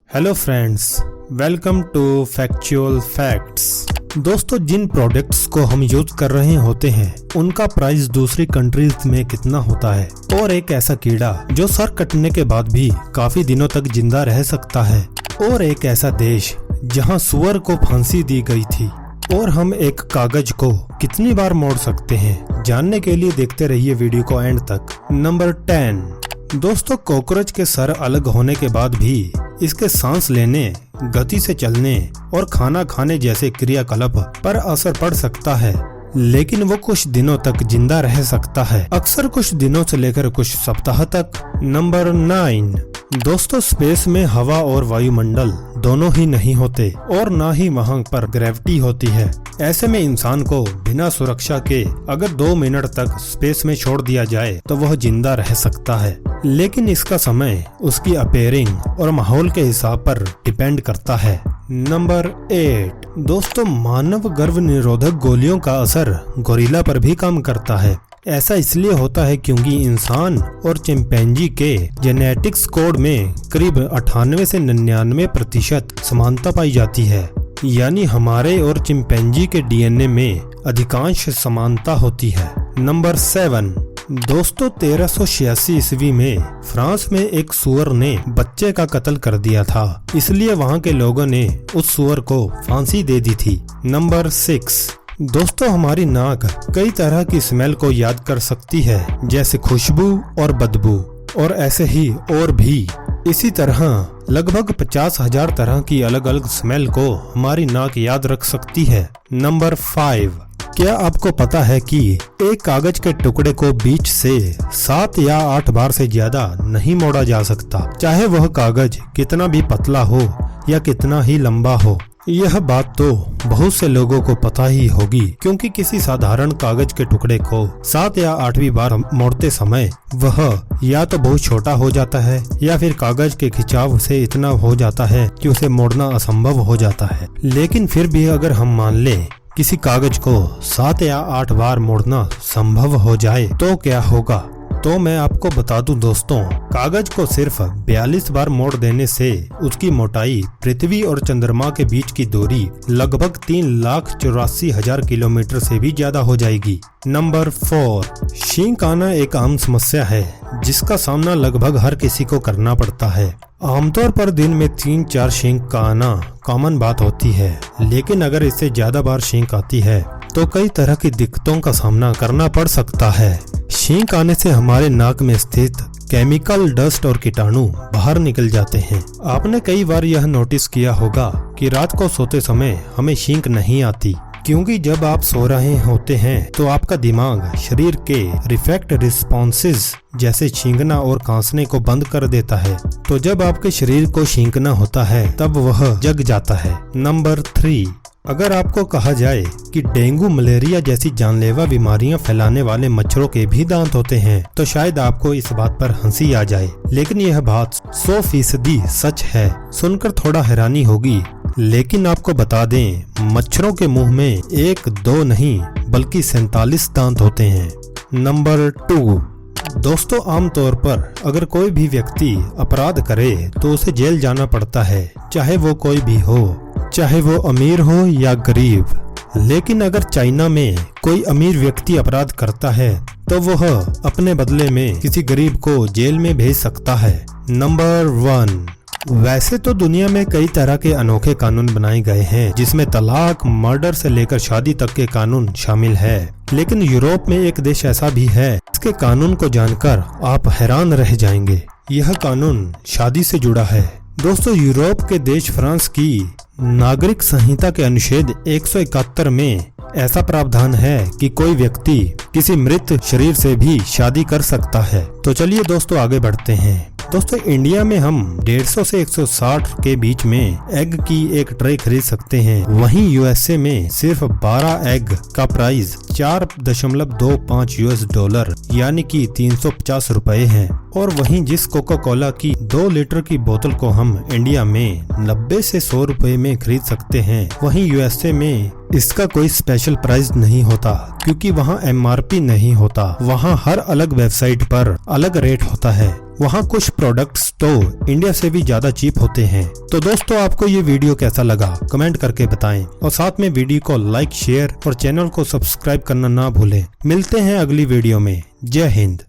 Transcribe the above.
Hello friends, welcome to factual facts. दोस्तों, जिन products को हम यूज कर रहे होते हैं उनका प्राइस दूसरी कंट्रीज में कितना होता है, और एक ऐसा कीड़ा जो सर कटने के बाद भी काफी दिनों तक जिंदा रह सकता है, और एक ऐसा देश जहां सुअर को फांसी दी गई थी, और हम एक कागज को कितनी बार मोड़ सकते हैं। जानने के लिए देखते रहिए वीडियो को एंड तक। नंबर 10। दोस्तों, कॉकरोच के सर अलग होने के बाद भी इसके सांस लेने, गति से चलने और खाना खाने जैसे क्रियाकलाप पर असर पड़ सकता है, लेकिन वो कुछ दिनों तक जिंदा रह सकता है, अक्सर कुछ दिनों से लेकर कुछ सप्ताह तक। नंबर 9। दोस्तों, स्पेस में हवा और वायुमंडल दोनों ही नहीं होते, और ना ही वहाँ पर ग्रेविटी होती है। ऐसे में इंसान को बिना सुरक्षा के अगर 2 मिनट तक स्पेस में छोड़ दिया जाए तो वह जिंदा रह सकता है, लेकिन इसका समय उसकी अपीयरिंग और माहौल के हिसाब पर डिपेंड करता है। नंबर 8। दोस्तों, मानव गर्भ निरोधक गोलियों का असर गोरिल्ला पर भी काम करता है। ऐसा इसलिए होता है क्योंकि इंसान और चिंपैंजी के जेनेटिक्स कोड में करीब 98 से 99% समानता पाई जाती है, यानी हमारे और चिंपैंजी के डीएनए में अधिकांश समानता होती है। नंबर 7। दोस्तों, 1386 ईस्वी में फ्रांस में एक सुअर ने बच्चे का कत्ल कर दिया था, इसलिए वहाँ के लोगों ने उस सुअर को फांसी दे दी थी। नंबर 6। दोस्तों, हमारी नाक कई तरह की स्मेल को याद कर सकती है, जैसे खुशबू और बदबू, और ऐसे ही और भी। इसी तरह लगभग 50,000 तरह की अलग अलग स्मेल को हमारी नाक याद रख सकती है। नंबर 5। क्या आपको पता है कि एक कागज के टुकड़े को बीच से 7 या 8 बार से ज्यादा नहीं मोड़ा जा सकता, चाहे वह कागज कितना भी पतला हो या कितना ही लंबा हो। यह बात तो बहुत से लोगों को पता ही होगी, क्योंकि किसी साधारण कागज के टुकड़े को 7 या 8वीं बार मोड़ते समय वह या तो बहुत छोटा हो जाता है, या फिर कागज के खिंचाव से इतना हो जाता है कि उसे मोड़ना असंभव हो जाता है। लेकिन फिर भी अगर हम मान लें किसी कागज को 7 या 8 बार मोड़ना संभव हो जाए तो क्या होगा? तो मैं आपको बता दूं दोस्तों, कागज को सिर्फ 42 बार मोड़ देने से उसकी मोटाई पृथ्वी और चंद्रमा के बीच की दूरी लगभग 3,84,000 किलोमीटर से भी ज्यादा हो जाएगी। नंबर 4। छींक आना एक आम समस्या है जिसका सामना लगभग हर किसी को करना पड़ता है। आमतौर पर दिन में 3-4 छींक का आना कॉमन बात होती है, लेकिन अगर इससे ज्यादा बार छींक आती है तो कई तरह की दिक्कतों का सामना करना पड़ सकता है। छींक आने से हमारे नाक में स्थित केमिकल, डस्ट और कीटाणु बाहर निकल जाते हैं। आपने कई बार यह नोटिस किया होगा कि रात को सोते समय हमें छींक नहीं आती, क्योंकि जब आप सो रहे होते हैं तो आपका दिमाग शरीर के रिफ्लेक्स रिस्पॉन्सेज जैसे छींकना और खांसने को बंद कर देता है, तो जब आपके शरीर को छींकना होता है तब वह जग जाता है। नंबर 3। अगर आपको कहा जाए कि डेंगू, मलेरिया जैसी जानलेवा बीमारियां फैलाने वाले मच्छरों के भी दांत होते हैं, तो शायद आपको इस बात पर हंसी आ जाए, लेकिन यह बात 100% सच है। सुनकर थोड़ा हैरानी होगी, लेकिन आपको बता दें, मच्छरों के मुंह में 1-2 नहीं बल्कि 47 दांत होते हैं। नंबर 2। दोस्तों, आमतौर पर अगर कोई भी व्यक्ति अपराध करे तो उसे जेल जाना पड़ता है, चाहे वो कोई भी हो, चाहे वो अमीर हो या गरीब। लेकिन अगर चाइना में कोई अमीर व्यक्ति अपराध करता है तो वह अपने बदले में किसी गरीब को जेल में भेज सकता है। नंबर 1। वैसे तो दुनिया में कई तरह के अनोखे कानून बनाए गए हैं, जिसमें तलाक, मर्डर से लेकर शादी तक के कानून शामिल है, लेकिन यूरोप में एक देश ऐसा भी है इसके कानून को जानकर आप हैरान रह जाएंगे। यह कानून शादी से जुड़ा है। दोस्तों, यूरोप के देश फ्रांस की नागरिक संहिता के अनुच्छेद 171 में ऐसा प्रावधान है कि कोई व्यक्ति किसी मृत शरीर से भी शादी कर सकता है। तो चलिए दोस्तों, आगे बढ़ते हैं। दोस्तों, इंडिया में हम 150 से 160 के बीच में एग की एक ट्रे खरीद सकते हैं। वहीं यूएसए में सिर्फ 12 एग का प्राइस $4.25 यानी कि 350 रुपए है। और वहीं जिस कोका कोला की 2 लीटर की बोतल को हम इंडिया में 90 से 100 रुपए में खरीद सकते हैं, वहीं यूएसए में इसका कोई स्पेशल प्राइस नहीं होता, क्योंकि वहाँ एमआरपी नहीं होता। वहाँ हर अलग वेबसाइट पर अलग रेट होता है। वहाँ कुछ प्रोडक्ट्स तो इंडिया से भी ज्यादा चीप होते हैं। तो दोस्तों आपको ये वीडियो कैसा लगा कमेंट करके बताएं और साथ में वीडियो को लाइक शेयर और चैनल को सब्सक्राइब करना ना भूलें। मिलते हैं अगली वीडियो में। जय हिंद।